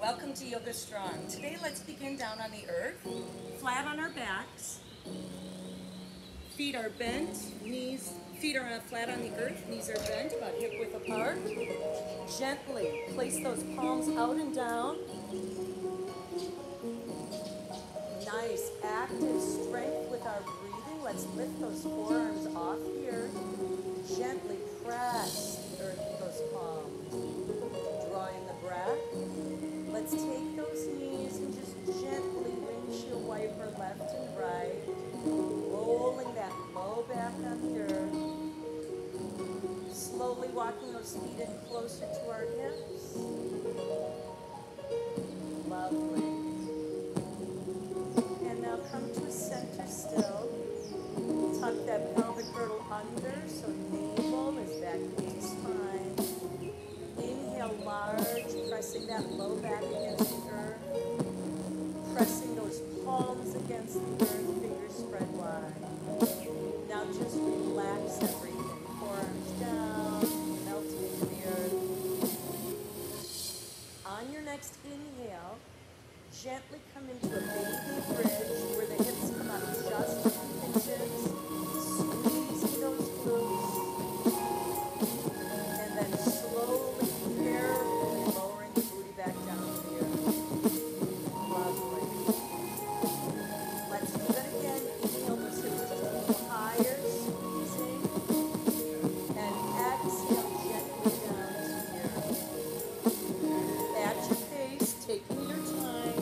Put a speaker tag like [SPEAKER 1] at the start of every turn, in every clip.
[SPEAKER 1] Welcome to Yoga Strong. Today let's begin down on the earth, flat on our backs. Feet are bent, feet are flat on the earth, knees are bent, about hip width apart. Gently place those palms out and down. Nice active strength with our breathing. Let's lift those forearms off here. Gently press the earth with those palms. Draw in the breath. Let's take those knees and just gently windshield wiper left and right, rolling that low back on the earth. Slowly walking those feet in closer to our hips. Lovely. And now come to a center still. Tuck that pelvic girdle under so navel is back into spine. Inhale large, pressing that low back against the earth. Pressing those palms against the earth, fingers spread wide. Now just relax everything. Forearms down, melting into the earth. On your next inhale, gently come into a baby bridge where the hips come up just a few inches. Squeezing those glutes. And then slowly, carefully lowering the booty back down to the earth. Lovely. Let's do that again. Inhale those hips just a little higher, squeezing. And exhale gently down to the earth. At your pace, taking your time,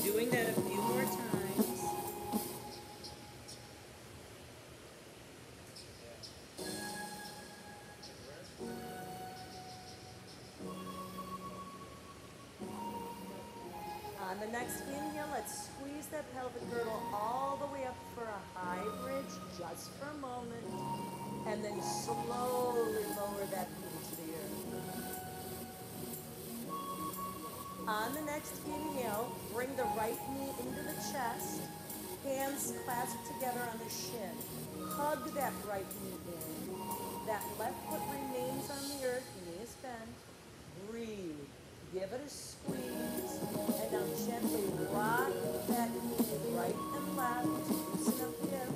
[SPEAKER 1] doing that a few more times. On the next inhale, let's squeeze that pelvic girdle all the way up for a high bridge, just for a moment, and then slowly lower that knee to the earth. On the next inhale, bring the right knee into the chest, hands clasped together on the shin. Hug that right knee in. That left foot remains on the earth, knee is bent. Breathe. Give it a squeeze, and now gently rock that knee right and left, loosen up the hip,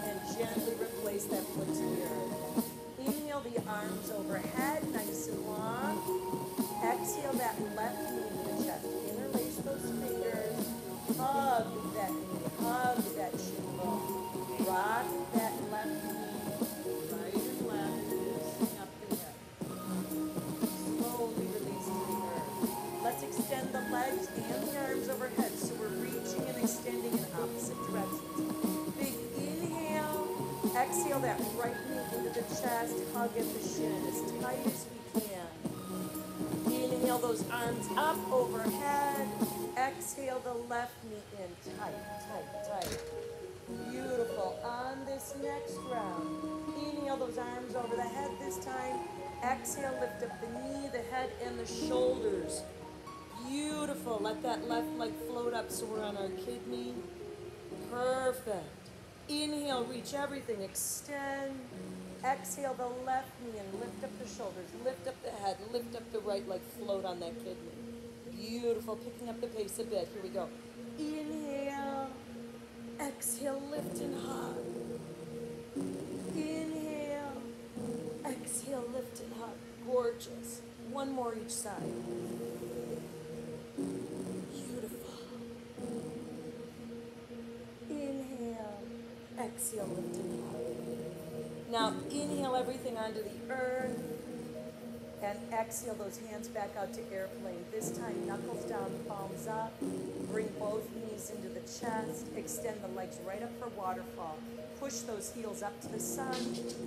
[SPEAKER 1] and gently replace that foot to the earth. Inhale the arms overhead, nice and long. Exhale that left knee into the chest. Interlace those fingers, hug that knee, hug that shin bone. Rock that left knee, right and left, loosening up the hip. Slowly release to the earth. Let's extend the legs and the arms overhead so we're reaching and extending in opposite directions. Big inhale. Exhale that right knee into the chest. Hug at the shin as tight as we can. Inhale those arms up overhead. Exhale the left knee in. Tight, tight, tight. Beautiful. On this next round, inhale those arms over the head this time. Exhale, lift up the knee, the head, and the shoulders. Beautiful. Let that left leg float up so we're on our kidney. Perfect. Inhale, reach everything. Extend. Exhale the left knee and lift up the shoulders. Lift up the head. Lift up the right leg. Float on that kidney. Beautiful. Picking up the pace a bit. Here we go. Inhale. Exhale, lift and hug. Inhale. Exhale, lift and hug. Gorgeous. One more each side. Beautiful. Inhale. Exhale, lift and hug. Now inhale everything onto the earth. And exhale those hands back out to airplane. This time, knuckles down, palms up. Bring both knees into the chest. Extend the legs right up for waterfall. Push those heels up to the sun.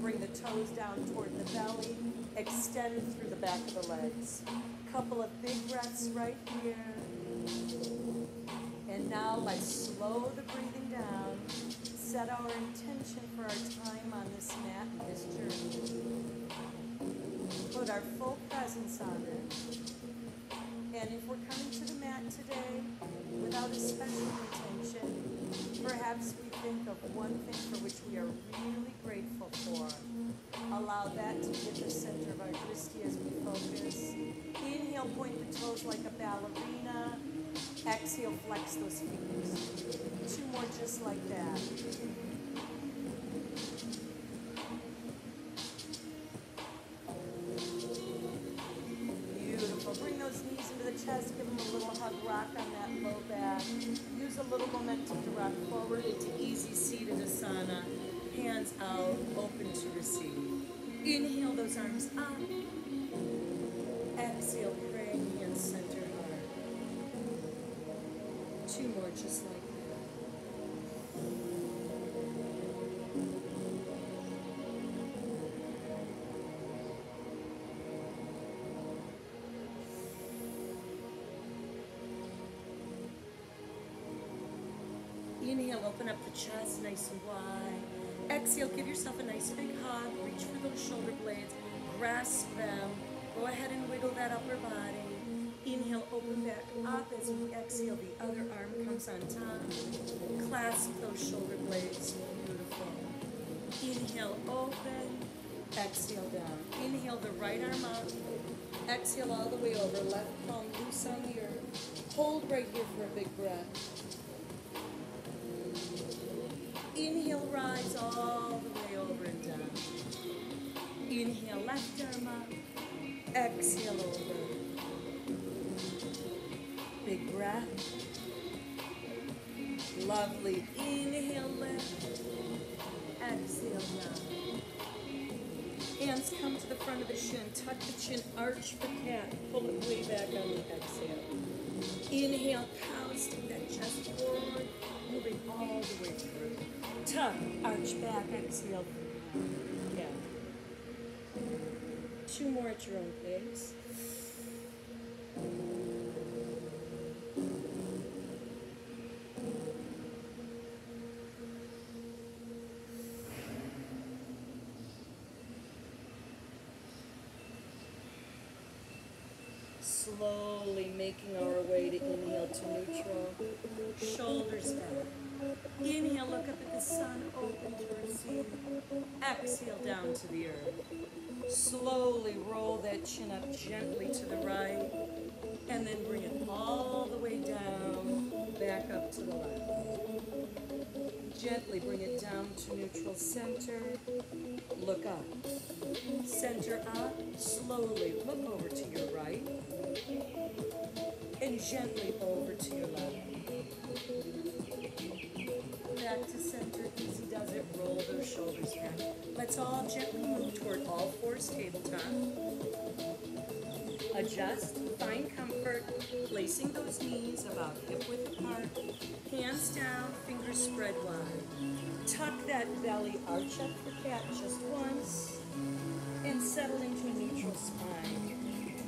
[SPEAKER 1] Bring the toes down toward the belly. Extend through the back of the legs. Couple of big breaths right here. And now let's slow the breathing down. Set our intention for our time on this mat and this journey. Put our full presence on it. And if we're coming to the mat today without a special intention, perhaps we think of one thing for which we are really grateful for. Allow that to be at the center of our drishti as we focus. Inhale Inhale, point the toes like a ballerina. Exhale, flex those fingers. 2 more just like that. Beautiful. Bring those knees into the chest. Give them a little hug, rock on that low back. Use a little momentum to rock forward into easy seated Asana. Hands out, open to receive. Inhale those arms up. Exhale, praying hands center heart. 2 more just like that. Inhale, open up the chest nice and wide. Exhale, give yourself a nice big hug. Reach for those shoulder blades. Grasp them. Go ahead and wiggle that upper body. Inhale, open back up. As you exhale, the other arm comes on top. Clasp those shoulder blades. Beautiful. Inhale, open. Exhale, down. Inhale, the right arm up. Exhale all the way over. Left palm loose on the earth. Hold right here for a big breath. Inhale, rise all the way over and down. Inhale, left arm up. Exhale, over. Big breath. Lovely. Inhale, lift. Exhale, down. Hands come to the front of the shin. Tuck the chin, arch for cat. Pull it way back on the exhale. Inhale, cow, stick that chest forward. Moving all the way through. Tuck, arch back, exhale. Yeah. 2 more at your own pace. Slowly making our way to inhale to neutral. Shoulders back. Inhale, look up at the sun, open to receive. Exhale, down to the earth. Slowly roll that chin up gently to the right, and then bring it all the way down, back up to the left. Gently bring it down to neutral center. Look up. Center up. Slowly look over to your right, and gently over to your left. Back to center, easy does it, roll those shoulders back. Let's all gently move toward all fours, tabletop. Adjust, find comfort, placing those knees about hip width apart. Hands down, fingers spread wide. Tuck that belly, arch up for cat just once, and settle into a neutral spine.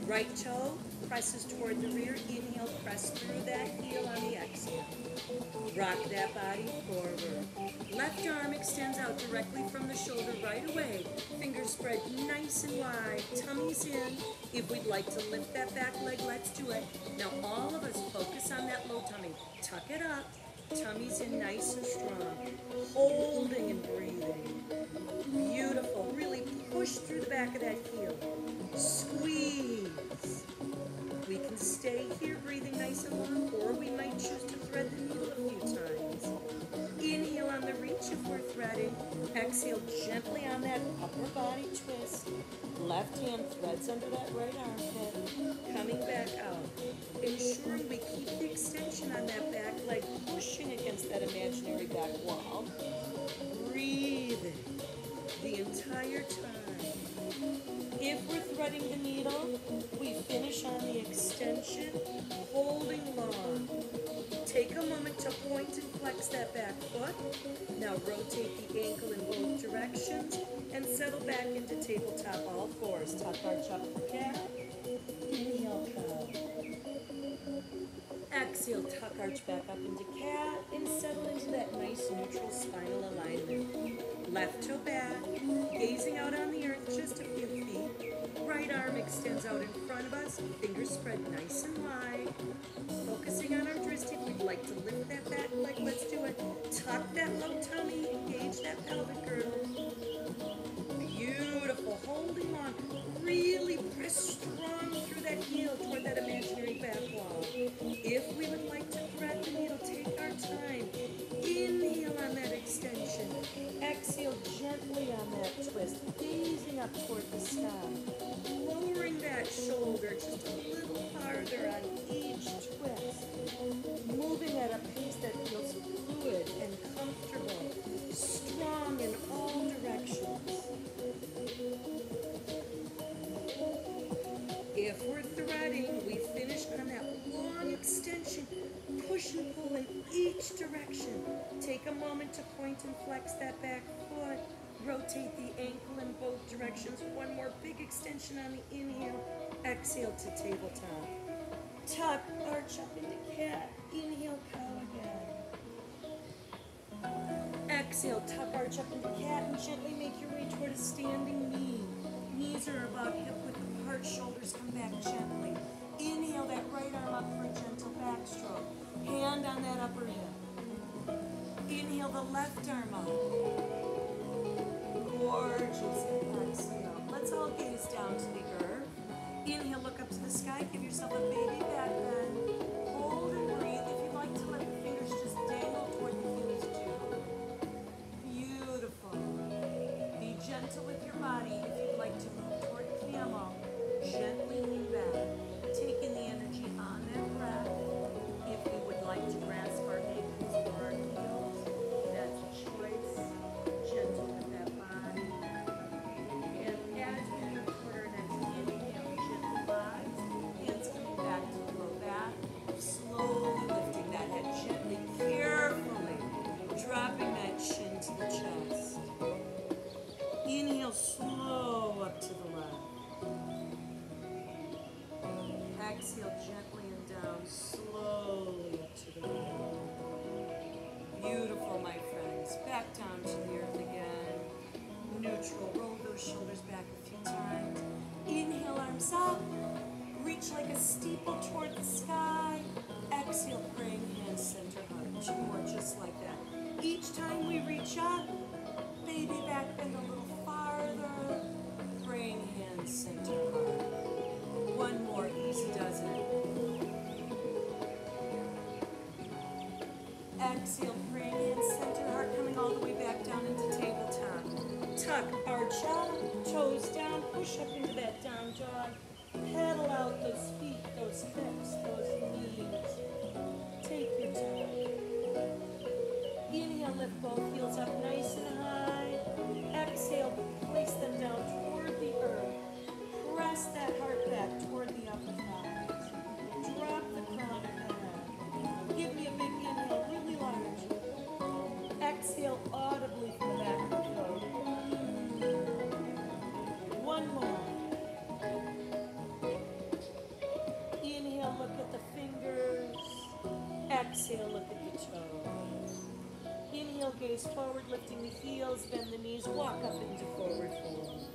[SPEAKER 1] Right toe presses toward the rear. Inhale, press through that heel on the exhale. Rock that body forward. Left arm extends out directly from the shoulder right away. Fingers spread nice and wide. Tummy's in. If we'd like to lift that back leg, let's do it. Now all of us focus on that low tummy. Tuck it up. Tummy's in nice and strong. Holding and breathing. Beautiful. Really push through the back of that heel. Squeeze. We can stay here breathing nice and long, or we might choose to thread the needle a few times. Inhale on the reach if we're threading. Exhale gently on that upper body twist. Left hand threads under that right armpit. Coming back out. Ensuring we keep the extension on that back leg, pushing against that imaginary back wall. Breathing the entire time. If we're threading the needle, we finish on the extension, holding long. Take a moment to point and flex that back foot. Now rotate the ankle in both directions and settle back into tabletop all fours. Tuck arch up for cat. Inhale, cow. Exhale, tuck arch back up into cat and settle into that nice neutral spinal alignment. Left toe back, gazing out on the earth just a few feet. Right arm extends out in front of us, fingers spread nice and wide. Focusing on our wrist if we'd like to lift that back leg, let's do it. Tuck that low tummy, engage that pelvic girdle. Beautiful, holding on. Really press strong through that heel toward that claw. If we would like to thread the needle, take our time. Inhale on that extension. Exhale gently on that twist, gazing up toward the sky. Lowering that shoulder just a little farther on each twist. Moving at a pace that feels fluid and comfortable, strong in all directions. If we're threading, we finish on that long extension. Push and pull in each direction. Take a moment to point and flex that back foot. Rotate the ankle in both directions. One more big extension on the inhale. Exhale to tabletop. Tuck, arch up into cat. Inhale, cow again. Exhale, tuck, arch up into cat, and gently make your way toward a standing knee. Knees are about hip width apart, shoulders come back gently. Inhale that right arm up for a gentle backstroke. Hand on that upper hip. Inhale the left arm up. Gorgeous. Exhale. Let's all gaze down to the earth. Inhale, look up to the sky. Give yourself a baby back bend. Hold and breathe. If you'd like to let the fingers just dangle toward the heels too. Beautiful. Be gentle with your body. If you'd like to move toward camel, gently lean back. Take in the energy on that breath. If we would like to grasp our ankles or our heels, that's a choice. Gentle with that body. And as we move toward our next inhale, gently rise. Hands coming back to the low back. Slowly lifting that head gently, carefully. Dropping that chin to the chest. Inhale, slow up to the left. Exhale gently and down, slowly up to the right. Beautiful, my friends. Back down to the earth again. Neutral, roll those shoulders back a few times. Inhale, arms up. Reach like a steeple toward the sky. Exhale, praying hands, center heart. Two more just like that. Each time we reach up, baby back bend a little farther. Praying hands, center heart. One more, easy does it. Exhale, praying hands, center heart, coming all the way back down into tabletop. Tuck, arch up, toes down, push up into that down dog. Pedal out those feet, those hips, those knees. Take your time. Inhale, lift both heels up nice and high. Exhale, place them down toward the earth. Press that heart back toward the upper thighs. Drop the crown of the head. Give me a big inhale, really large. Exhale audibly from the back of the throat. One more. Inhale, look at the fingers. Exhale, look at the toes. Inhale, gaze forward, lifting the heels, bend the knees, walk up into forward fold.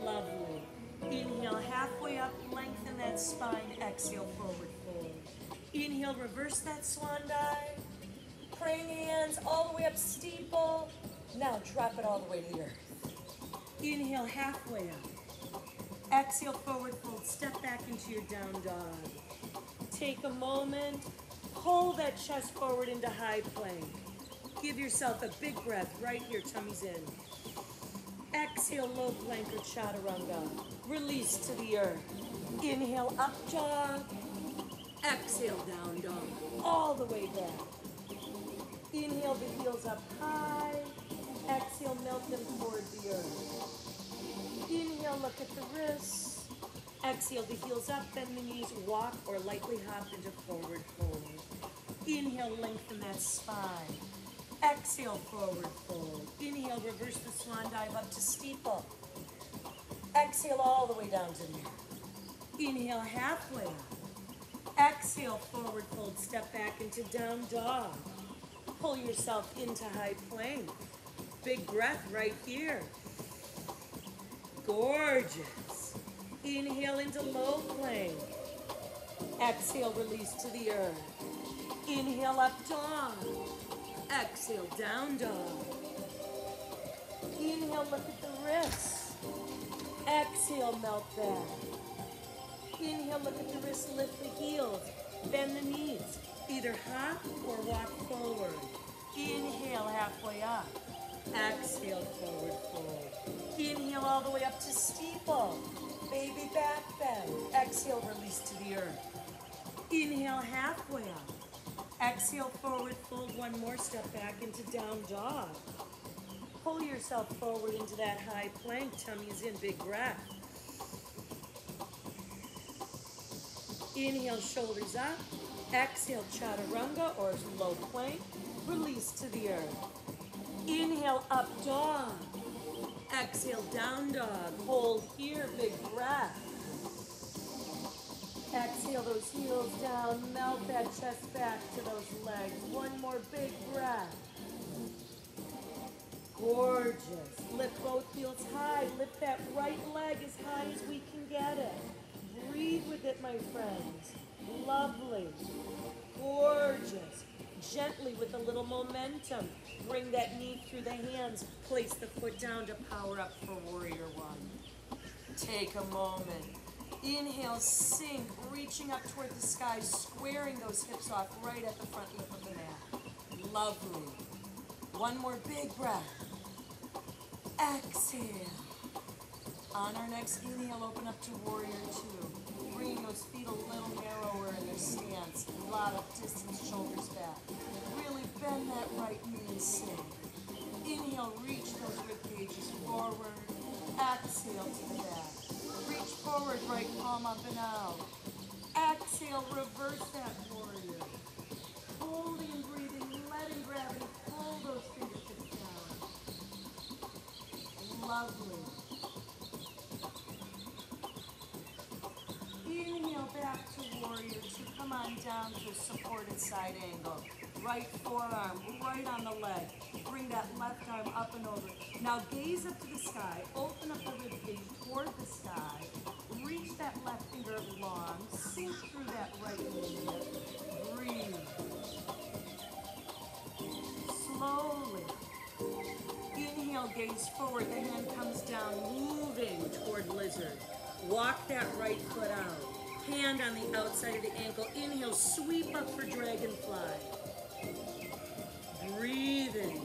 [SPEAKER 1] Lovely. Inhale, halfway up, lengthen that spine. Exhale, forward fold. Inhale, reverse that swan dive. Praying hands all the way up, steeple. Now drop it all the way to the earth. Inhale, halfway up. Exhale, forward fold. Step back into your down dog. Take a moment. Pull that chest forward into high plank. Give yourself a big breath right here, tummy's in. Exhale, low plank or chaturanga. Release to the earth. Inhale, up dog. Exhale, down dog. All the way back. Inhale, the heels up high. Exhale, melt them toward the earth. Inhale, look at the wrists. Exhale, the heels up, bend the knees, walk or lightly hop into forward fold. Inhale, lengthen that spine. Exhale, forward fold. Inhale, reverse the swan dive up to steeple. Exhale all the way down to the earth. Inhale, halfway up. Exhale, forward fold, step back into down dog. Pull yourself into high plank. Big breath right here. Gorgeous. Inhale into low plank. Exhale, release to the earth. Inhale, up dog. Exhale, down dog. Inhale, look at the wrists. Exhale, melt back. Inhale, look at the wrists, lift the heels, bend the knees. Either hop or walk forward. Inhale, halfway up. Exhale, forward fold. Inhale all the way up to steeple. Baby back bend. Exhale, release to the earth. Inhale, halfway up. Exhale, forward fold. One more step back into down dog. Pull yourself forward into that high plank. Tummy is in, big breath. Inhale, shoulders up. Exhale, chaturanga or low plank. Release to the earth. Inhale, up dog. Exhale, down dog. Hold here, big breath. Exhale those heels down. Melt that chest back to those legs. One more big breath. Gorgeous. Lift both heels high. Lift that right leg as high as we can get it. Breathe with it, my friends. Lovely. Gorgeous. Gently, with a little momentum, bring that knee through the hands. Place the foot down to power up for warrior one. Take a moment. Inhale, sink, reaching up toward the sky, squaring those hips off right at the front lip of the mat. Lovely. One more big breath. Exhale. On our next inhale, open up to warrior two. Bringing those feet a little narrower in their stance. A lot of distance, shoulders back. Really bend that right knee and sink. Inhale, reach those rib cages forward. Exhale to the back. Reach forward, right palm up and out. Exhale, reverse that warrior. Holding and breathing, letting gravity pull those fingertips down. Lovely. Inhale, back to warrior two. Come on down to a supported side angle. Right forearm, right on the leg. Bring that left arm up and over. Now gaze up to the sky. Open up the rib cage toward the sky. Reach that left finger long. Sink through that right knee. Breathe. Slowly. Inhale, gaze forward. The hand comes down, moving toward lizard. Walk that right foot out. Hand on the outside of the ankle. Inhale, sweep up for dragonfly. Breathing.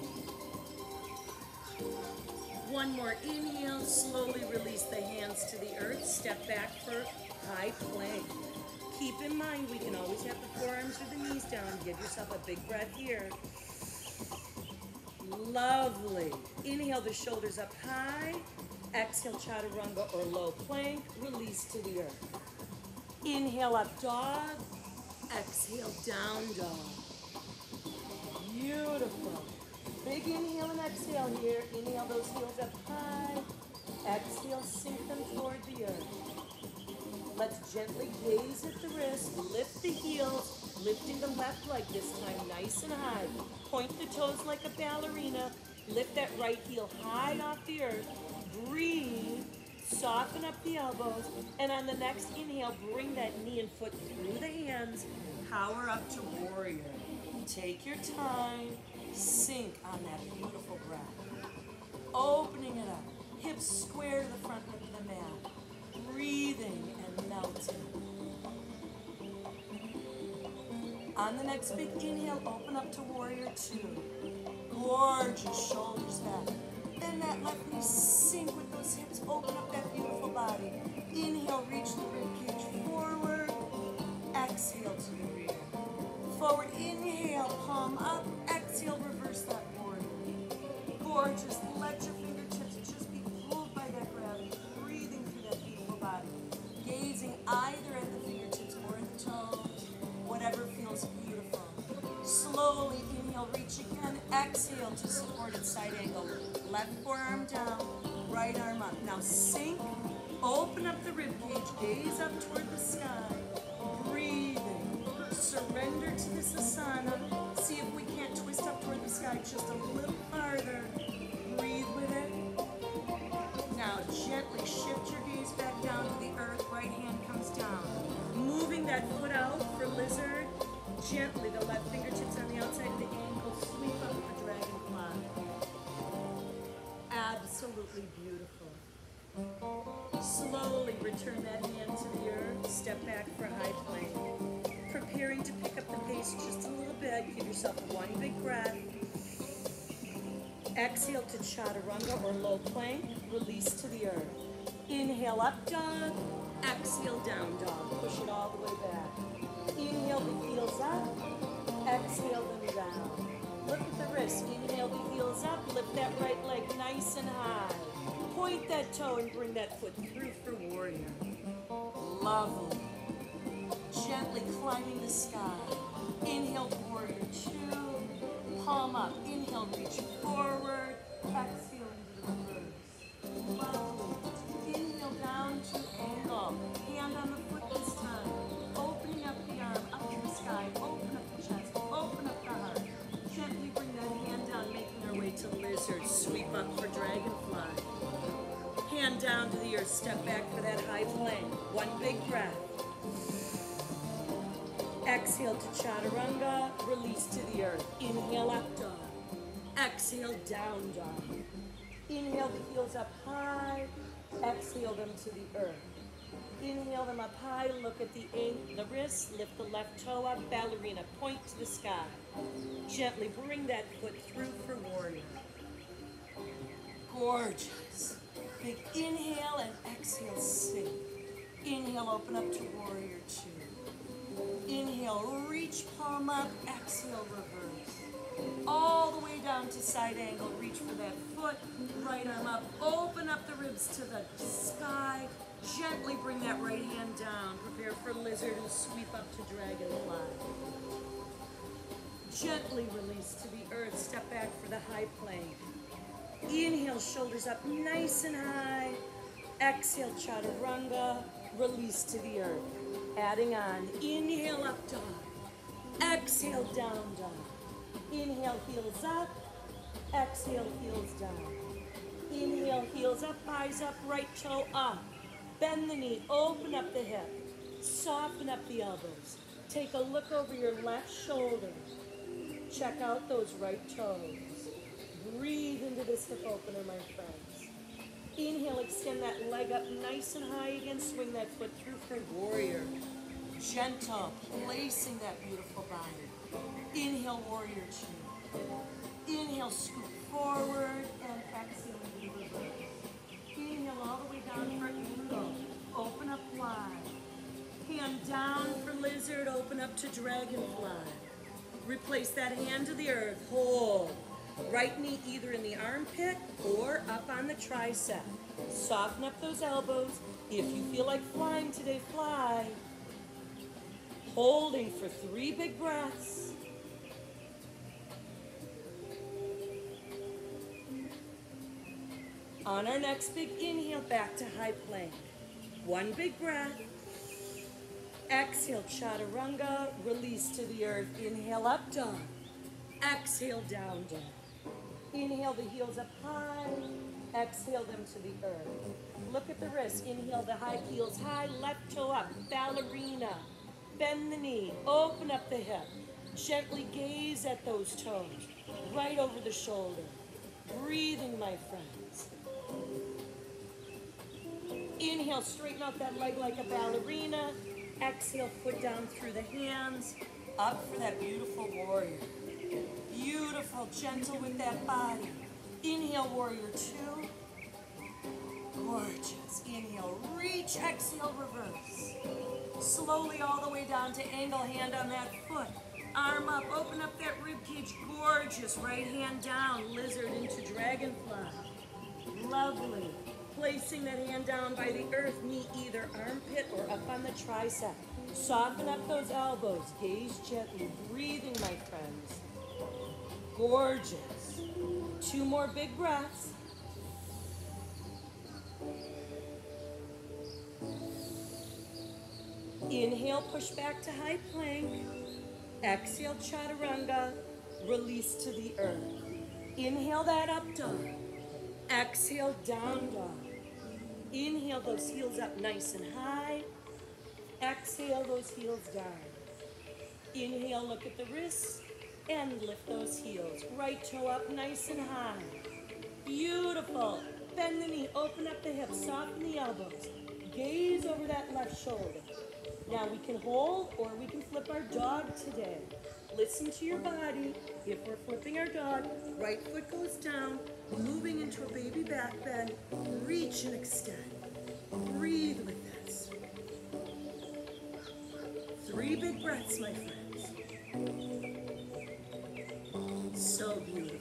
[SPEAKER 1] One more inhale, slowly release the hands to the earth. Step back for high plank. Keep in mind, we can always have the forearms or the knees down. Give yourself a big breath here. Lovely. Inhale the shoulders up high. Exhale, chaturanga or low plank. Release to the earth. Inhale, up dog. Exhale, down dog. Beautiful. Big inhale and exhale here. Inhale those heels up high. Exhale, sink them toward the earth. Let's gently gaze at the wrist. Lift the heels. Lifting the left leg this time nice and high. Point the toes like a ballerina. Lift that right heel high off the earth. Breathe. Soften up the elbows. And on the next inhale, bring that knee and foot through the hands. Power up to warrior. Take your time. Sink on that beautiful breath. Opening it up. Hips square to the front lip of the mat. Breathing and melting. On the next big inhale, open up to warrior two. Gorgeous, shoulders back. Bend that left knee, sink with those hips, open up that beautiful body. Inhale, reach the ribcage forward. Exhale to the rear. Forward, inhale, palm up. Exhale, reverse that warrior. Gorgeous, let your fingertips just be pulled by that gravity. Breathing through that beautiful body. Gazing either at the fingertips or the toes. Whatever feels beautiful. Slowly inhale, reach again. Exhale to supported side angle. Left forearm down, right arm up. Now sink, open up the ribcage, gaze up toward the sky. Breathing. Surrender to this asana. See if we can't twist up toward the sky just a little farther. Breathe with it. Now gently shift your gaze back down to the earth. Right hand comes down. Moving that foot out for lizard. Gently, the left fingertips on the outside of the ankle. Sweep up for dragonfly. Absolutely beautiful. Slowly return that hand to the earth. Step back for high plank. Preparing to pick up the pace just a little bit. Give yourself one big breath. Exhale to chaturanga or low plank. Release to the earth. Inhale, up dog. Exhale, down dog. Push it all the way back. Inhale the heels up. Exhale them down. Look at the wrist. Inhale the heels up. Lift that right leg nice and high. Point that toe and bring that foot through for warrior. Lovely. Gently climbing the sky. Inhale, warrior two. Palm up. Inhale, reach forward. Exhale into the reverse. Lovely. Inhale down to angle. Hand on the foot this time. Opening up the arm, up to the sky. Open up the chest. Open up the heart. Gently bring that hand down, making our way to lizard. Sweep up for dragonfly. Hand down to the earth. Step back for that high plank. One big breath. Exhale to chaturanga, release to the earth. Inhale, up dog. Exhale, down dog. Inhale the heels up high. Exhale them to the earth. Inhale them up high. Look at the wrist. Lift the left toe up. Ballerina. Point to the sky. Gently bring that foot through for warrior. Gorgeous. Big inhale and exhale, sink. Inhale, open up to warrior two. Inhale, reach palm up, exhale, reverse. All the way down to side angle, reach for that foot, right arm up, open up the ribs to the sky, gently bring that right hand down, prepare for lizard and sweep up to dragonfly. Gently release to the earth, step back for the high plank. Inhale, shoulders up nice and high. Exhale, chaturanga, release to the earth. Adding on, inhale, up dog. Exhale, down dog. Inhale, heels up. Exhale, heels down. Inhale, heels up, eyes up, right toe up. Bend the knee, open up the hip. Soften up the elbows. Take a look over your left shoulder. Check out those right toes. Breathe into this hip opener, my friends. Inhale, extend that leg up nice and high again. Swing that foot through for warrior. Gentle, placing that beautiful body. Inhale, warrior two. Inhale, scoop forward and exhale into the reverse. Inhale all the way down for angle. Open up wide. Hand down for lizard. Open up to dragonfly. Replace that hand to the earth. Hold. Right knee either in the armpit or up on the tricep. Soften up those elbows. If you feel like flying today, fly. Holding for 3 big breaths. On our next big inhale, back to high plank. 1 big breath. Exhale, chaturanga, release to the earth. Inhale, up dog. Exhale, down dog. Inhale the heels up high, exhale them to the earth. Look at the wrist, inhale the high heels high, left toe up, ballerina. Bend the knee, open up the hip. Gently gaze at those toes, right over the shoulder. Breathing, my friends. Inhale, straighten out that leg like a ballerina. Exhale, foot down through the hands, up for that beautiful warrior. Beautiful, gentle with that body. Inhale, warrior two. Gorgeous. Inhale, reach, exhale, reverse. Slowly all the way down to angle, hand on that foot. Arm up, open up that rib cage. Gorgeous. Right hand down, lizard into dragonfly. Lovely. Placing that hand down by the earth, knee either armpit or up on the tricep. Soften up those elbows. Gaze gently. Breathing, my friends. Gorgeous. 2 more big breaths. Inhale, push back to high plank. Exhale, chaturanga. Release to the earth. Inhale that up dog. Exhale, down dog. Inhale those heels up nice and high. Exhale those heels down. Inhale, look at the wrists and lift those heels. Right toe up nice and high. Beautiful. Bend the knee, open up the hips, soften the elbows. Gaze over that left shoulder. Now we can hold or we can flip our dog today. Listen to your body. If we're flipping our dog, right foot goes down, moving into a baby back bend, reach and extend. Breathe with this. 3 big breaths, my friends. So beautiful.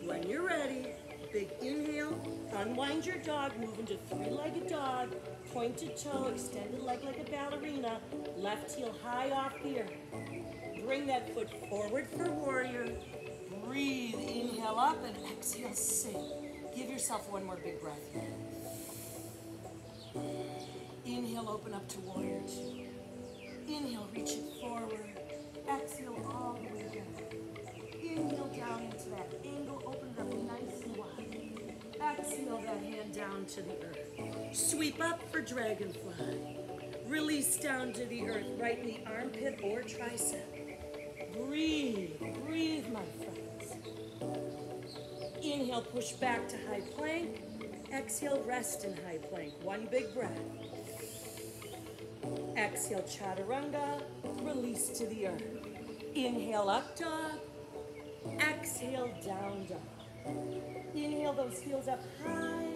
[SPEAKER 1] When you're ready, big inhale, unwind your dog, move into 3-legged dog, pointed toe, extended leg like a ballerina, left heel high off the earth. Bring that foot forward for warrior. Breathe, inhale up and exhale, sink. Give yourself one more big breath here. Inhale, open up to warrior 2. Inhale, reach it forward. Exhale all the way down. Inhale down into that angle, open it up nice and wide. Exhale that hand down to the earth. Sweep up for dragonfly. Release down to the earth, right knee, armpit or tricep. Breathe, breathe, my friends. Inhale, push back to high plank. Exhale, rest in high plank. 1 big breath. Exhale, chaturanga, release to the earth. Inhale, up dog. Exhale, down dog. Inhale those heels up high.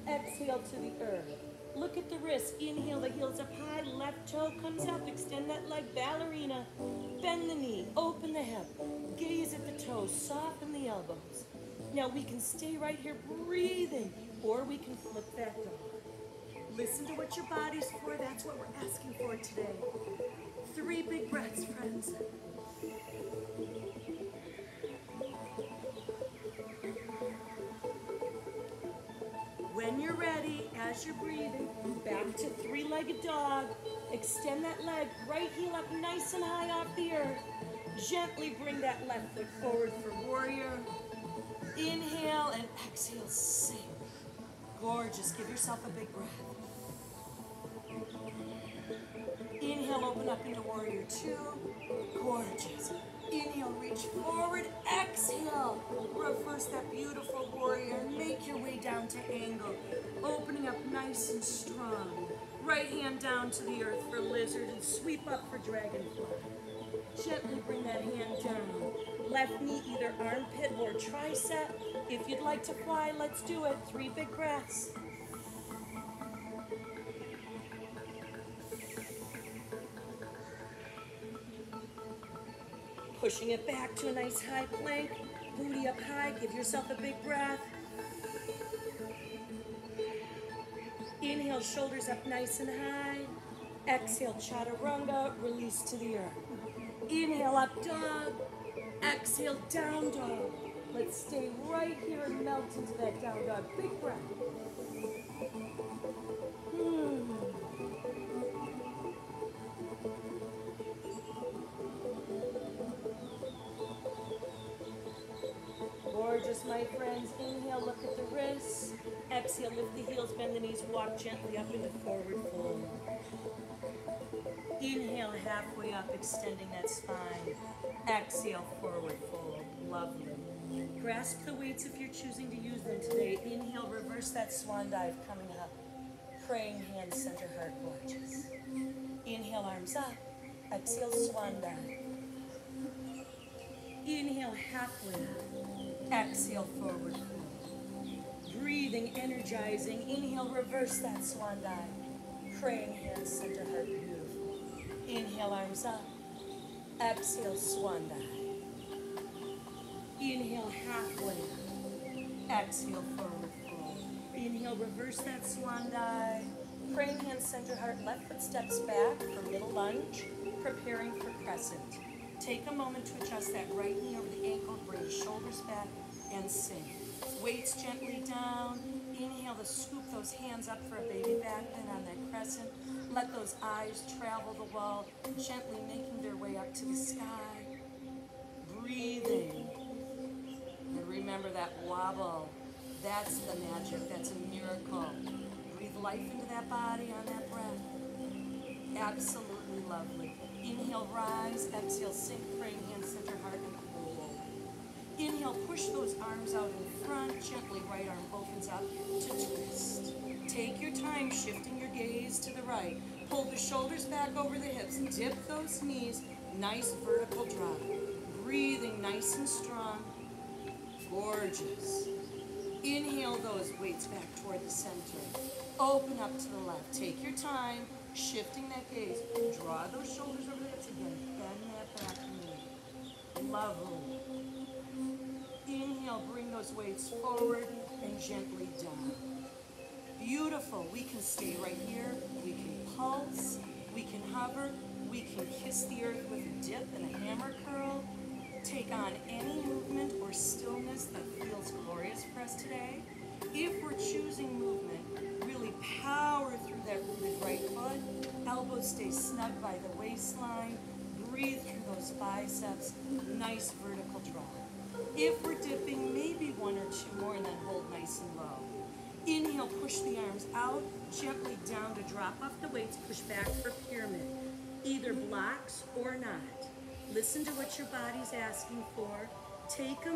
[SPEAKER 1] Exhale to the earth. Look at the wrist. Inhale, the heels up high. Left toe comes up. Extend that leg, ballerina. Bend the knee. Open the hip. Gaze at the toes. Soften the elbows. Now we can stay right here breathing, or we can flip that dog. Listen to what your body's for. That's what we're asking for today. 3 big breaths, friends. When you're ready, as you're breathing, back to 3-legged dog. Extend that leg, right heel up nice and high off the earth. Gently bring that left foot forward for warrior. Inhale and exhale, sink. Gorgeous, give yourself a big breath. Inhale, open up into warrior 2. Gorgeous. Inhale, reach forward. Exhale, reverse that beautiful warrior. Make your way down to angle. Opening up nice and strong. Right hand down to the earth for lizard and sweep up for dragonfly. Gently bring that hand down. Left knee, either armpit or tricep. If you'd like to fly, let's do it. 3 big breaths. Pushing it back to a nice high plank. Booty up high. Give yourself a big breath. Inhale, shoulders up nice and high. Exhale, chaturanga. Release to the earth. Inhale, up dog. Exhale, down dog. Let's stay right here and melt into that down dog. Big breath. Gorgeous, my friends. Inhale, look at the wrists. Exhale, lift the heels, bend the knees, walk gently up into forward fold. Inhale, halfway up, extending that spine. Exhale, forward fold. Lovely. Grasp the weights if you're choosing to use them today. Inhale, reverse that swan dive coming up. Praying hands, center heart, gorgeous. Inhale, arms up. Exhale, swan dive. Inhale, halfway up. Exhale, forward fold. Breathing, energizing. Inhale, reverse that swan dive. Praying hands, center heart, beautiful. Inhale, arms up. Exhale, swan dive. Inhale, halfway up. Exhale, forward fold. Inhale, reverse that swan dive. Praying hands, center heart, left foot steps back for middle lunge, preparing for crescent. Take a moment to adjust that right knee over the ankle, bring shoulders back, and sink. Weights gently down. Inhale to scoop those hands up for a baby back bend on that crescent. Let those eyes travel the wall, gently making their way up to the sky. Breathing. And remember that wobble. That's the magic. That's a miracle. Breathe life into that body on that breath. Absolutely lovely. Inhale, rise. Exhale, sink, praying hands, center heart, and hold. Inhale, push those arms out in front. Gently, right arm opens up to twist. Take your time shifting your gaze to the right. Pull the shoulders back over the hips. Dip those knees. Nice vertical drop. Breathing nice and strong. Gorgeous. Inhale those weights back toward the center. Open up to the left. Take your time. Shifting that gaze. Draw those shoulders over the hips again. Bend that back knee. Lovely. Inhale, bring those weights forward and gently down. Beautiful. We can stay right here. We can pulse. We can hover. We can kiss the earth with a dip and a hammer curl. Take on any movement or stillness that feels glorious for us today. If we're choosing movement, really power through that rooted right foot. Elbows stay snug by the waistline. Breathe through those biceps. Nice vertical drop. If we're dipping, maybe one or two more and then hold nice and low. Inhale, push the arms out, gently down to drop off the weights, push back for pyramid. Either blocks or not. Listen to what your body's asking for. Take a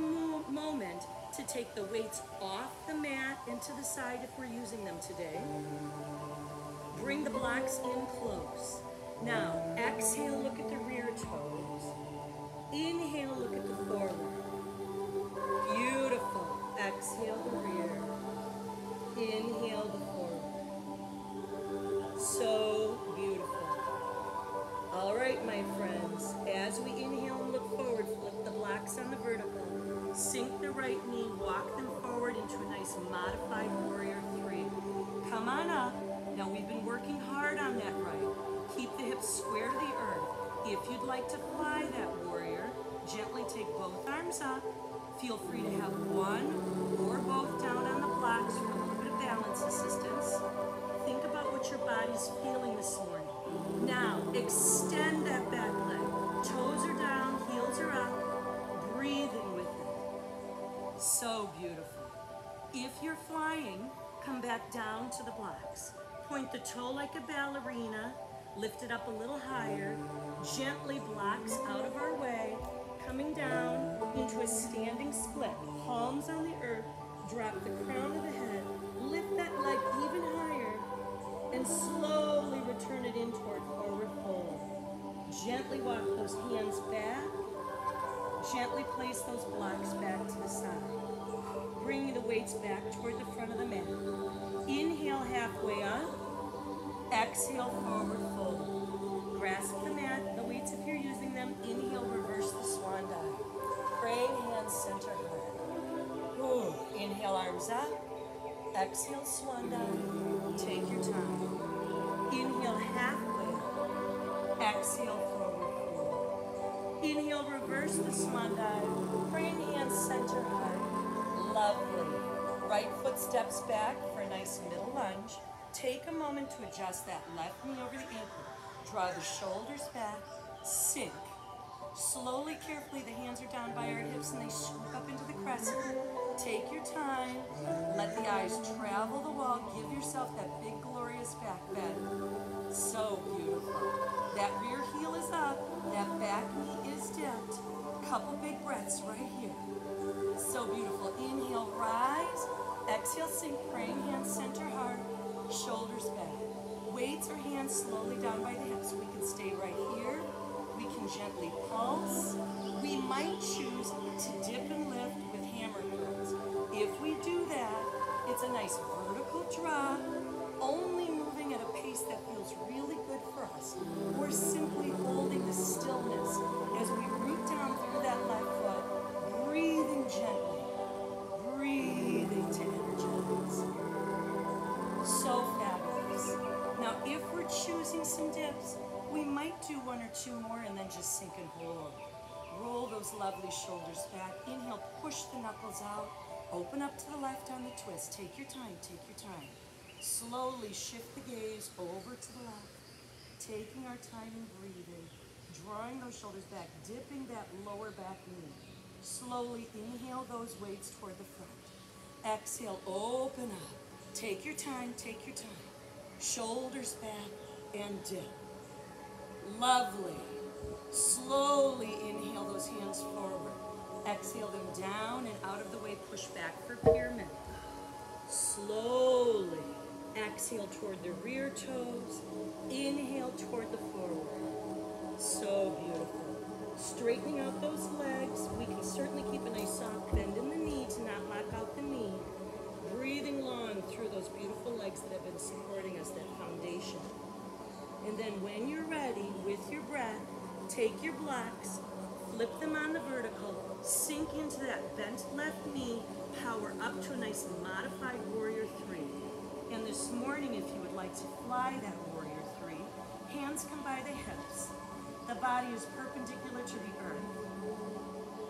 [SPEAKER 1] moment to take the weights off the mat and to the side if we're using them today. Bring the blocks in close. Now, exhale, look at the rear toes. Inhale, look at the forward. Beautiful. Exhale the rear. Inhale the forward. So beautiful. All right, my friends. As we inhale and look forward, flip the blocks on the vertical. Sink the right knee, walk them forward into a nice modified warrior three. Come on up. Now we've been working hard on that right. Keep the hips square to the earth. If you'd like to fly that warrior, gently take both arms up. Feel free to have one or both down on the blocks for a little bit of balance assistance. Think about what your body's feeling this morning. Now, extend that back leg. Toes are down, heels are up. Breathing with it. So beautiful. If you're flying, come back down to the blocks. Point the toe like a ballerina. Lift it up a little higher. Gently blocks out of our way. Coming down into a standing split. Palms on the earth. Drop the crown of the head. Lift that leg even higher. And slowly return it in toward forward fold. Gently walk those hands back. Gently place those blocks back to the side. Bring the weights back toward the front of the mat. Inhale halfway up. Exhale forward fold. Grasp the mat, the weights if you're using them. Inhale, reverse the swan dive. Praying hands center heart. Ooh. Inhale, arms up. Exhale, swan dive. Take your time. Inhale, halfway up. Exhale, forward fold. Inhale, reverse the swan dive. Praying hands center heart. Lovely. Right foot steps back for a nice middle lunge. Take a moment to adjust that left knee over the ankle. Draw the shoulders back. Sink. Slowly, carefully, the hands are down by our hips and they swoop up into the crescent. Take your time. Let the eyes travel the wall. Give yourself that big, glorious back bend. So beautiful. That rear heel is up. That back knee is dipped. Couple big breaths right here. So beautiful. Inhale, rise. Exhale, sink. Praying hands, center heart. Shoulders back. Weights or hands slowly down by the hips. We can stay right here. We can gently pulse. We might choose to dip and lift with hammer curls. If we do that, it's a nice vertical drop, only moving at a pace that feels really good for us. We're simply holding the stillness as we root down through that left foot, breathing gently, breathing to energize. So fabulous. Now, if we're choosing some dips, we might do one or two more and then just sink and roll. Roll those lovely shoulders back. Inhale, push the knuckles out. Open up to the left on the twist. Take your time, take your time. Slowly shift the gaze over to the left. Taking our time and breathing. Drawing those shoulders back, dipping that lower back knee. Slowly inhale those weights toward the front. Exhale, open up. Take your time, take your time. Shoulders back and dip. Lovely. Slowly inhale those hands forward. Exhale them down and out of the way. Push back for pyramid. Slowly Exhale toward the rear toes. Inhale toward the forward. So beautiful. Straightening out those legs. We can certainly keep a nice soft bend in the knee to not lock out the knee. Breathing long through those beautiful legs that have been supporting us, that foundation. And then when you're ready, with your breath, take your blocks, flip them on the vertical, sink into that bent left knee, power up to a nice modified warrior three. And this morning, if you would like to fly that warrior three, hands come by the hips. The body is perpendicular to the earth.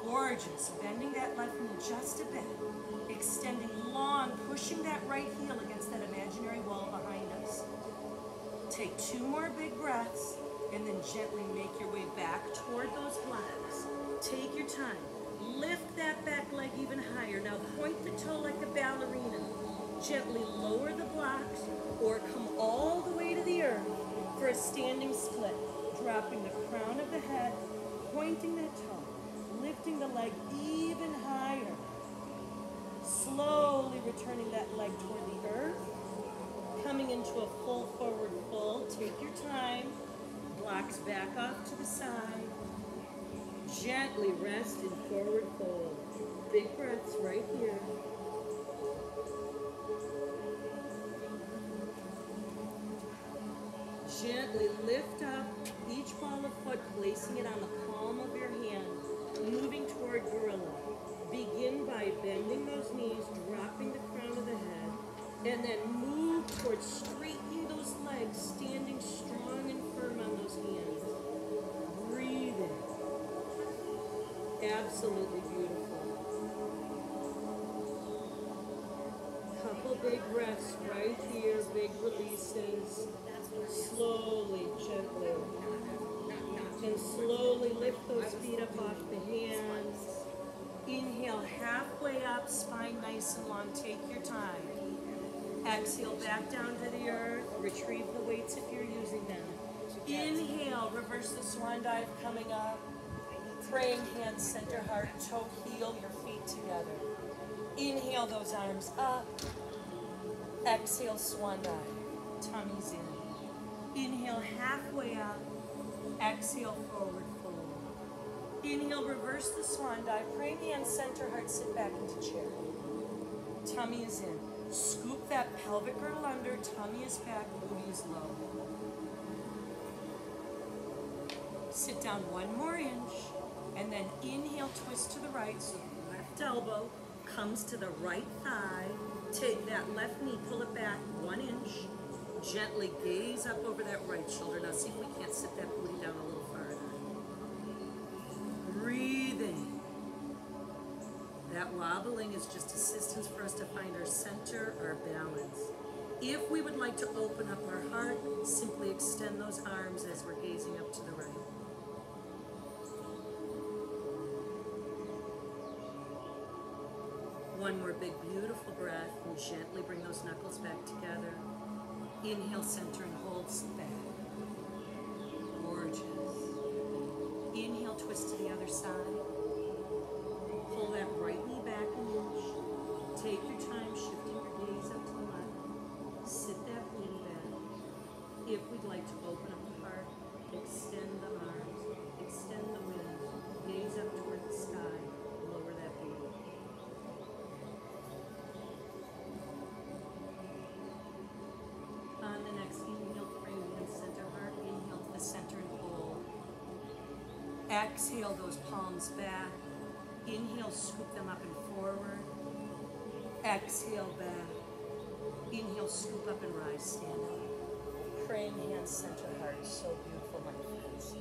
[SPEAKER 1] Gorgeous, bending that left knee just a bit, extending long, pushing that right heel against that imaginary wall behind us. Take 2 more big breaths, and then gently make your way back toward those blocks. Take your time. Lift that back leg even higher. Now point the toe like a ballerina. Gently lower the blocks, or come all the way to the earth for a standing split. Dropping the crown of the head, pointing that toe, lifting the leg even higher. Slowly returning that leg toward the earth. Coming into a full forward fold. Take your time. Blocks back off to the side. Gently rest in forward fold. Big breaths right here. Gently lift up each ball of foot, placing it on the palm of your hand, moving toward gorilla. Begin by bending those knees, dropping the crown of the head, and then move towards straightening those legs, standing strong and firm on those hands. Breathing. Absolutely beautiful. Couple big breaths right here, big releases. Slowly, gently. And slowly lift those feet up off the hands. Inhale halfway up, spine nice and long. Take your time. Exhale back down to the earth. Retrieve the weights if you're using them. Inhale, reverse the swan dive coming up. Praying hands, center heart, toe heel, your feet together. Inhale those arms up. Exhale, swan dive. Tummy's in. Inhale halfway up. Exhale, forward fold. Inhale, reverse the swan dive. Praying hands, center heart, sit back into chair. Tummy is in. Scoop that pelvic girdle under. Tummy is back, booty is low. Sit down 1 more inch. And then inhale, twist to the right. So the left elbow comes to the right thigh. Take that left knee, pull it back 1 inch. Gently gaze up over that right shoulder. Now see if we can't sit that booty down a little farther. Breathing. That wobbling is just assistance for us to find our center, our balance. If we would like to open up our heart, simply extend those arms as we're gazing up to the right. One more big, beautiful breath, and gently bring those knuckles back together. Inhale, center, and hold, sit back. Gorgeous. Inhale, twist to the other side. Pull that right knee back an inch. Take your time, shifting your gaze up to the left. Sit that booty back. If we'd like to open up the heart, extend the arms, extend the wings, gaze up toward the sky, lower that booty. On the next inhale, frame and center heart. Inhale to the center and hold. Exhale those palms back. Inhale, scoop them up and forward. Exhale back. Inhale, scoop up and rise, stand up. Praying hands, center heart. So beautiful, my friends.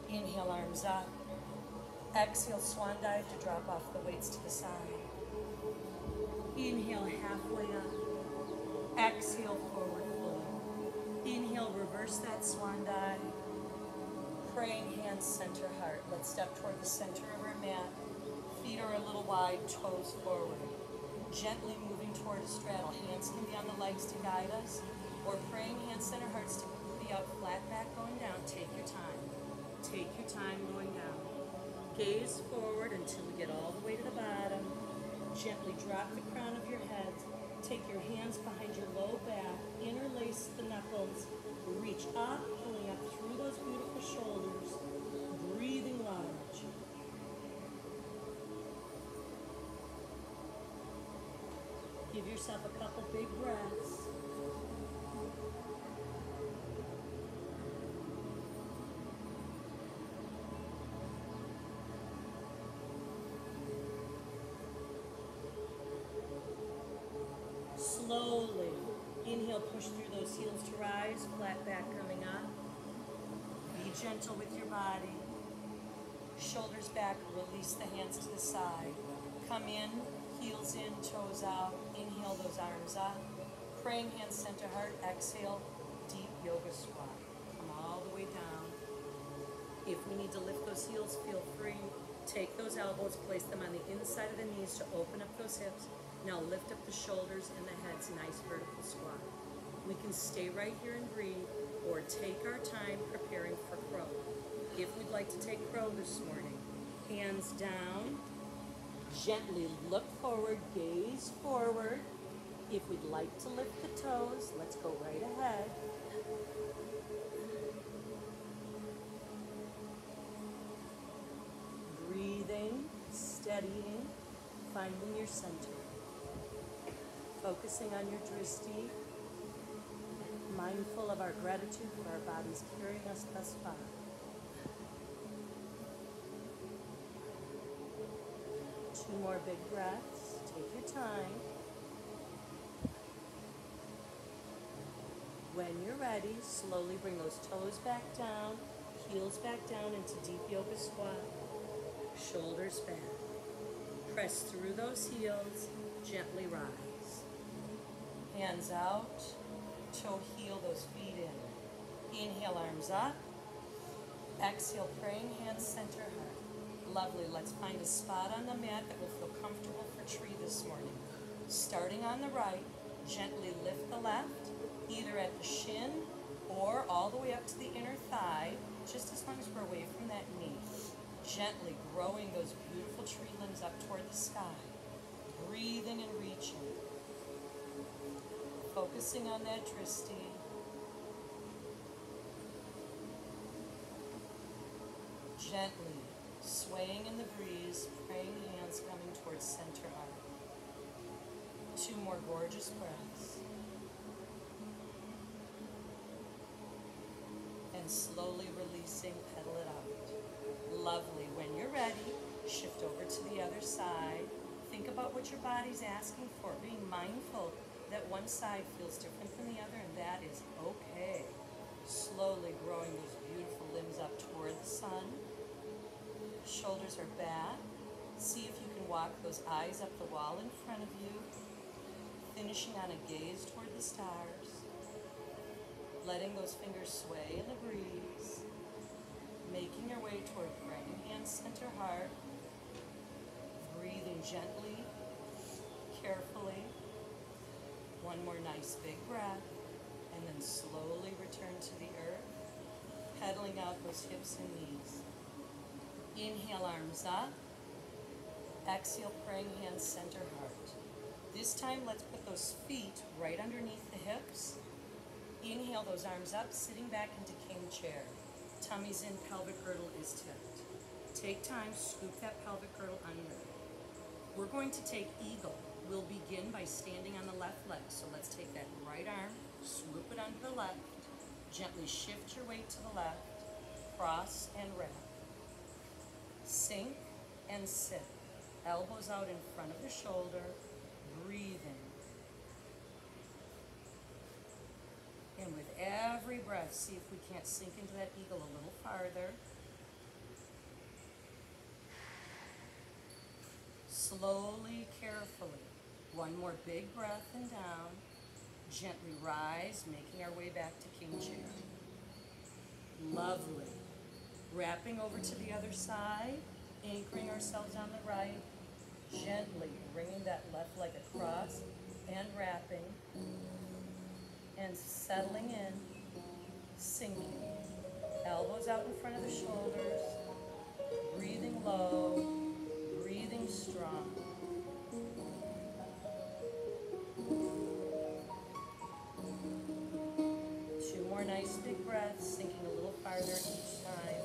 [SPEAKER 1] Inhale, arms up. Exhale, swan dive to drop off the weights to the side. Inhale, halfway up. Exhale, forward fold. Inhale, reverse that swan dive. Praying hands, center heart. Let's step toward the center of our mat. Feet are a little wide, toes forward. Gently moving toward a straddle. Hands can be on the legs to guide us, or praying hands, center hearts to booty out, flat back going down. Take your time. Take your time going down. Gaze forward until we get all the way to the bottom. Gently drop the crown of your head.
[SPEAKER 2] Take your hands behind your low back, interlace the knuckles, reach up, pulling up through those beautiful shoulders, breathing large. Give yourself a couple big breaths. Slowly, inhale, push through those heels to rise, flat back coming up. Be gentle with your body. Shoulders back, release the hands to the side. Come in, heels in, toes out. Inhale those arms up. Praying hands, center heart. Exhale, deep yoga squat. Come all the way down. If we need to lift those heels, feel free. Take those elbows, place them on the inside of the knees to open up those hips. Now lift up the shoulders and the heads, nice vertical squat. We can stay right here and breathe, or take our time preparing for crow. If we'd like to take crow this morning, hands down, gently look forward, gaze forward. If we'd like to lift the toes, let's go right ahead. Breathing, steadying, finding your center. Focusing on your drishti, mindful of our gratitude for our bodies carrying us thus far. Two more big breaths. Take your time. When you're ready, slowly bring those toes back down, heels back down into deep yoga squat, shoulders back. Press through those heels, gently rise. Hands out, toe heel those feet in. Inhale, arms up. Exhale, praying hands, center heart. Lovely, let's find a spot on the mat that will feel comfortable for tree this morning. Starting on the right, gently lift the left, either at the shin or all the way up to the inner thigh, just as long as we're away from that knee. Gently growing those beautiful tree limbs up toward the sky. Breathing and reaching. Focusing on that drishti. Gently swaying in the breeze, praying hands coming towards center arc. Two more gorgeous breaths. And slowly releasing, pedal it out. Lovely. When you're ready, shift over to the other side. Think about what your body's asking for, being mindful that one side feels different from the other, and that is okay. Slowly growing those beautiful limbs up toward the sun. Shoulders are back. See if you can walk those eyes up the wall in front of you. Finishing on a gaze toward the stars. Letting those fingers sway in the breeze. Making your way toward praying hands, center heart. Breathing gently, carefully. One more nice big breath, and then slowly return to the earth, pedaling out those hips and knees. Inhale, arms up. Exhale, praying hands, center heart. This time, let's put those feet right underneath the hips. Inhale those arms up, sitting back into king chair. Tummy's in, pelvic girdle is tipped. Take time, scoop that pelvic girdle under. We're going to take eagle. We'll begin by standing on the left leg. So let's take that right arm, swoop it under the left, gently shift your weight to the left, cross and wrap. Sink and sit. Elbows out in front of the shoulder, breathing. And with every breath, see if we can't sink into that eagle a little farther. Slowly, carefully. One more big breath and down. Gently rise, making our way back to king chair. Lovely. Wrapping over to the other side, anchoring ourselves on the right. Gently bringing that left leg across and wrapping. And settling in, sinking. Elbows out in front of the shoulders. Breathing low, breathing strong. harder each time.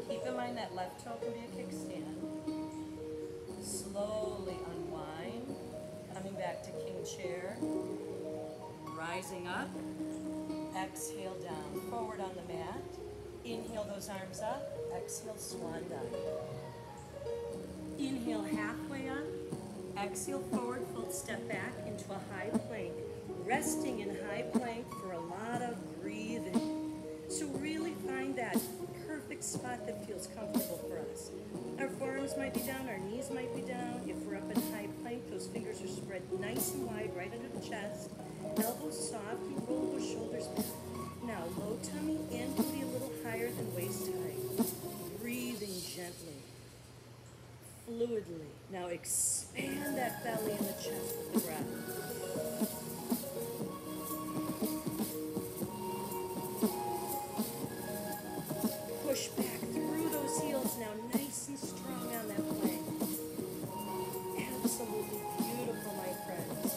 [SPEAKER 2] Keep in mind that left toe can be a kickstand. Slowly unwind, coming back to king chair, rising up, exhale down, forward on the mat. Inhale those arms up, exhale swan dive. Inhale halfway up, exhale forward, fold step back into a high plank. Resting in high plank for a lot of breathing. So really find that perfect spot that feels comfortable for us. Our forearms might be down, our knees might be down. If we're up in high plank, those fingers are spread nice and wide right under the chest. Elbows soft, you roll those shoulders back. Now low tummy and booty a little higher than waist height. Breathing gently, fluidly. Now expand that belly and the chest with the breath. Push back through those heels now, nice and strong on that plank. Absolutely beautiful, my friends.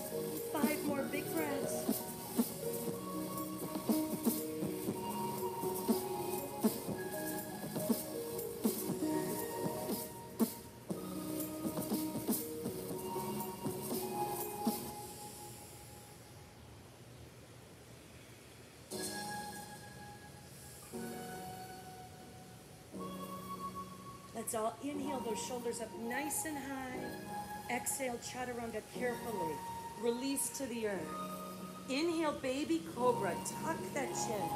[SPEAKER 2] 5 more big breaths. Let's all inhale those shoulders up nice and high. Exhale, chaturanga carefully. Release to the earth. Inhale, baby cobra. Tuck that chin.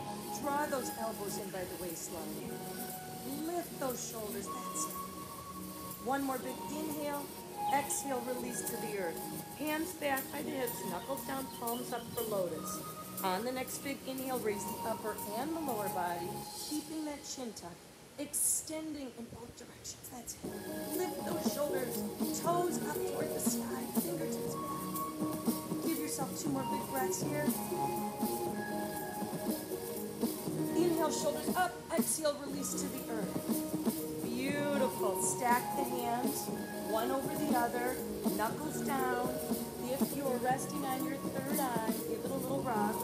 [SPEAKER 2] Draw those elbows in by the waistline. Lift those shoulders. That's it. One more big inhale. Exhale, release to the earth. Hands back by the hips. Knuckles down, palms up for lotus. On the next big inhale, raise the upper and the lower body. Keeping that chin tucked. Extending in both directions. That's it. Lift those shoulders. Toes up toward the sky. Fingertips back. Give yourself 2 more big breaths here. Inhale, shoulders up. Exhale, release to the earth. Beautiful. Stack the hands, one over the other. Knuckles down. If you are resting on your third eye, give it a little rock.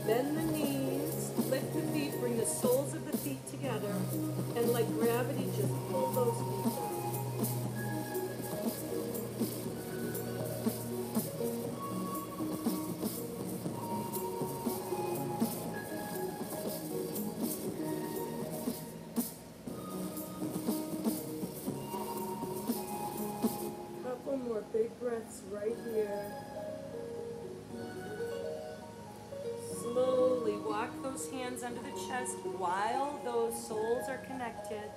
[SPEAKER 2] Bend the knees, lift the feet, bring the soles of the feet together, and like gravity, just pull those feet down. Couple more big breaths right here. Slowly walk those hands under the chest while those soles are connected.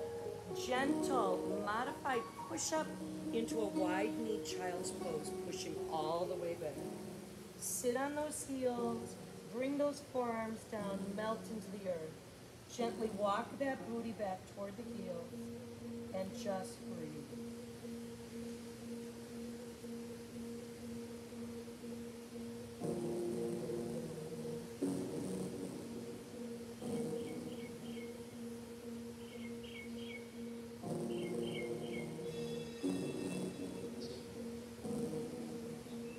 [SPEAKER 2] Gentle, modified push-up into a wide knee child's pose, pushing all the way back. Sit on those heels, bring those forearms down, melt into the earth. Gently walk that booty back toward the heels and just breathe.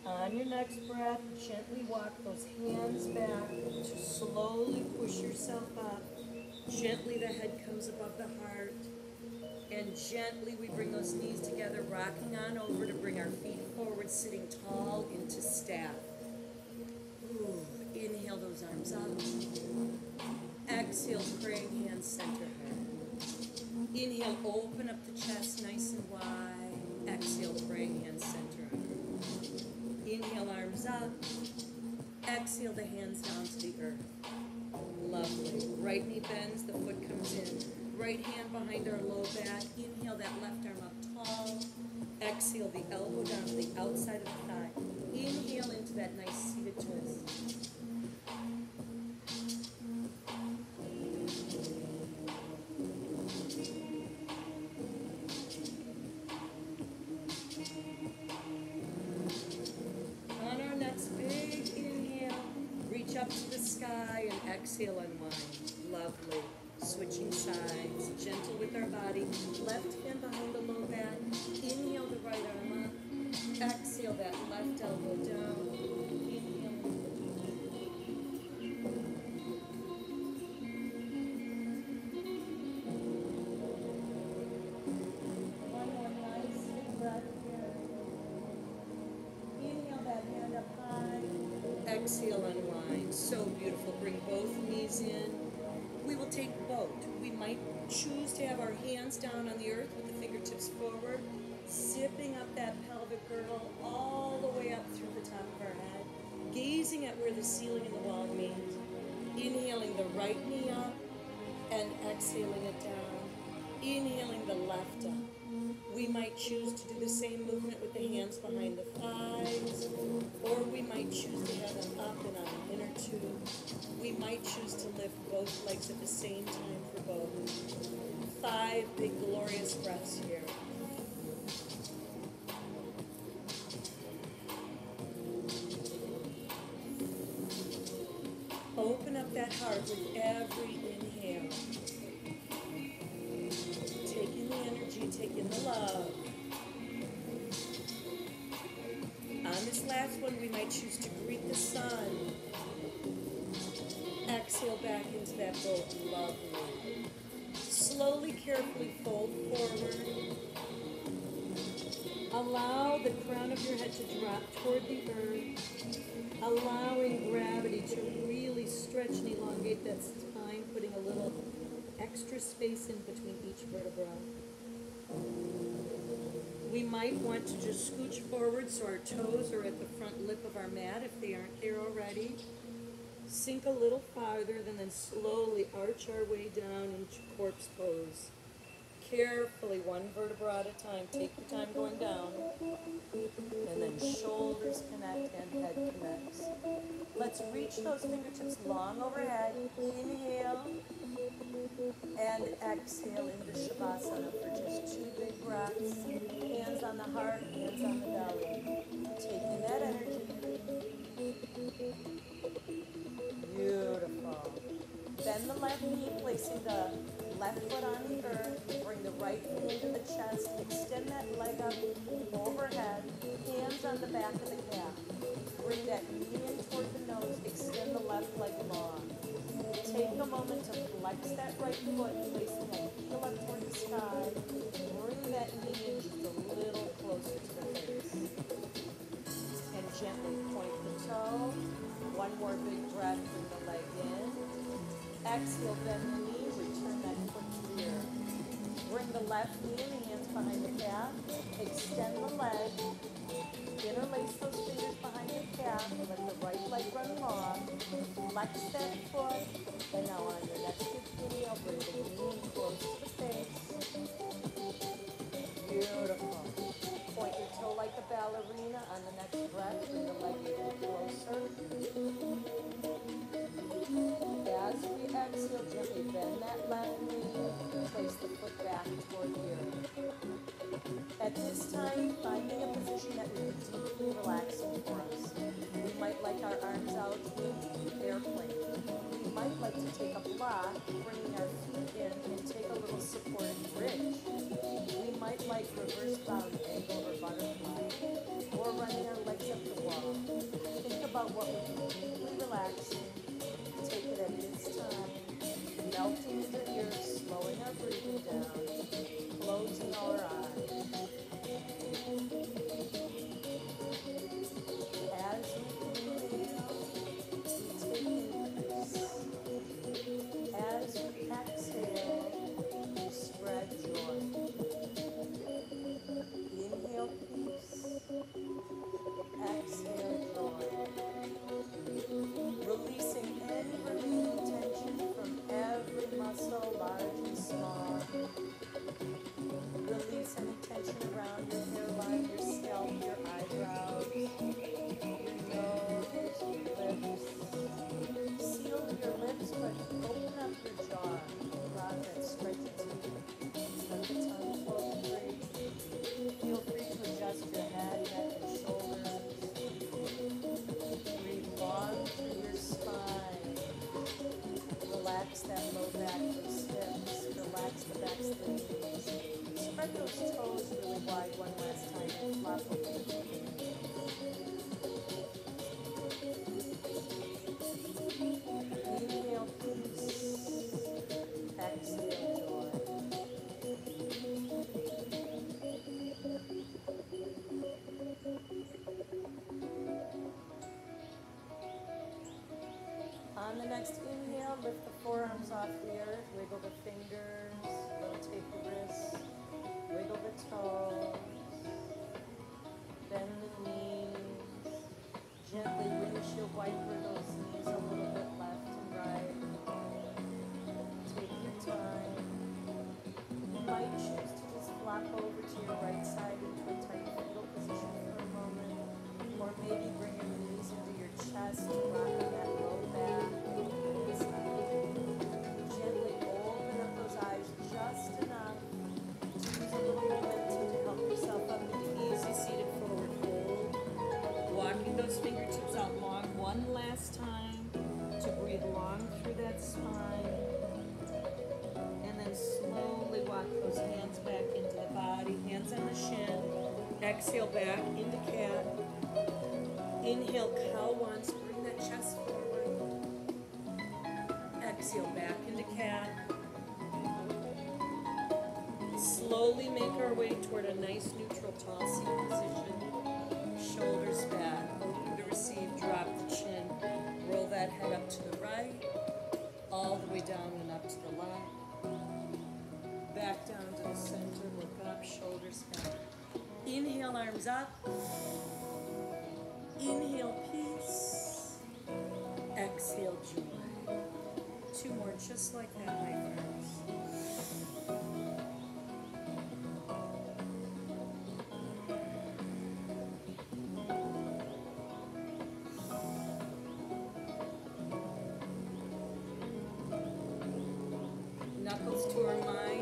[SPEAKER 2] On your next breath, gently walk those hands back to slowly push yourself up. Gently the head comes above the heart. And gently we bring those knees together, rocking on over to bring our feet forward, sitting tall into staff. Ooh, inhale those arms up. Exhale, praying hands center heart. Inhale, open up the chest nice and wide. Exhale, praying hands center heart. Inhale, arms up. Exhale, the hands down to the earth. Lovely. Right knee bends, the foot comes in. Right hand behind our low back. Inhale, that left arm up tall. Exhale, the elbow down to the outside of the thigh. Inhale into that nice seated twist. Up to the sky and exhale, unwind. Lovely. Switching sides. Gentle with our body. Left hand behind the low back. Inhale the right arm up. Exhale that left elbow down. Inhale. take both. We might choose to have our hands down on the earth with the fingertips forward, zipping up that pelvic girdle all the way up through the top of our head, gazing at where the ceiling and the wall meet. Inhaling the right knee up and exhaling it down. Inhaling the left up. We might choose to do the same movement with the hands behind the thighs, or we might choose to have them up and on an inner tube. We might choose to lift both legs at the same time for both. 5 big glorious breaths here. Open up that heart with every inhale. Take in the energy, take in the love. On this last one, we might choose to greet the sun. Exhale back into that boat. Lovely. Slowly, carefully fold forward. Allow the crown of your head to drop toward the earth. Allowing gravity to really stretch and elongate that spine, putting a little extra space in between each vertebra. We might want to just scooch forward so our toes are at the front lip of our mat if they aren't there already. Sink a little farther, and then slowly arch our way down into corpse pose. Carefully, one vertebra at a time. Take your time going down. And then shoulders connect and head connects. Let's reach those fingertips long overhead. Inhale and exhale into Shavasana for just 2 big breaths. Hands on the heart, hands on the belly. Taking that energy. Beautiful. Bend the left knee, placing the left foot on the earth. Bring the right knee into the chest. Extend that leg up overhead. Hands on the back of the calf. Bring that knee in toward the nose. Extend the left leg long. Take a moment to flex that right foot, placing that heel up toward the sky. Bring that knee in just a little closer to the face. And gently point the toe. One more big breath, bring the leg in. Exhale, bend the knee, return that foot to the earth. Bring the left knee and the hands behind the calf. Extend the leg. Interlace those fingers behind the calf. Let the right leg run long. Flex that foot. And now on your next inhale, bring the knee in close to the face. Beautiful. Point your toe like a ballerina. On the next breath, bring the leg a little closer. As we exhale, gently bend that left knee. Place the foot back toward the earth. At this time, finding a position that would be deeply relaxing for us. We might like our arms out in airplane. We might like to take a block, bringing our feet in and take a little supported bridge. We might like reverse bound angle or butterfly, or running our legs up the wall. Think about what would be deeply relaxing. Take it at this time, melting into the earth, slowing our breathing down, closing our eyes. As we inhale, we take in peace. As we exhale, we spread joy. Inhale peace. Exhale joy. Releasing any remaining tension from every muscle, large and small. Release any tension around your hairline, your scalp, your eyebrows, your nose, your lips. Seal your lips, but open up your jaw. Allow that stretch your teeth. Let the tongue flow free. Feel free to adjust your head, neck, and shoulders. Breathe long through your spine. Relax that low back, those hips. Relax the backs of the knees. Spread those toes really wide one last time and flop open. Inhale peace. Exhale joy. On the next inhale, lift the forearms
[SPEAKER 1] arms off the earth, wiggle the fingers, rotate the wrists, wiggle the toes, bend the knees, gently windshield wiper those knees a little bit left and right. Take your time. You might choose to just flop over to your right side into a tight fetal position for a moment, or maybe bring your knees into your chest, rocking that low back. Gently open up those eyes just enough to use a little momentum to help yourself up into easy seated forward fold. Walking those fingertips out long one last time to breathe long through that spine. And then slowly walk those hands back into the body, hands on the shin. Exhale back into cat. Inhale, cow once, bring that chest forward. Exhale back into cat. Slowly make our way toward a nice neutral tall seat position. Shoulders back, open to receive, drop the chin. Roll that head up to the right, all the way down and up to the left. Back down to the center, look up, shoulders back. Inhale, arms up. Inhale, peace. Exhale, joy. Two more just like that, my friends. Knuckles to our mind.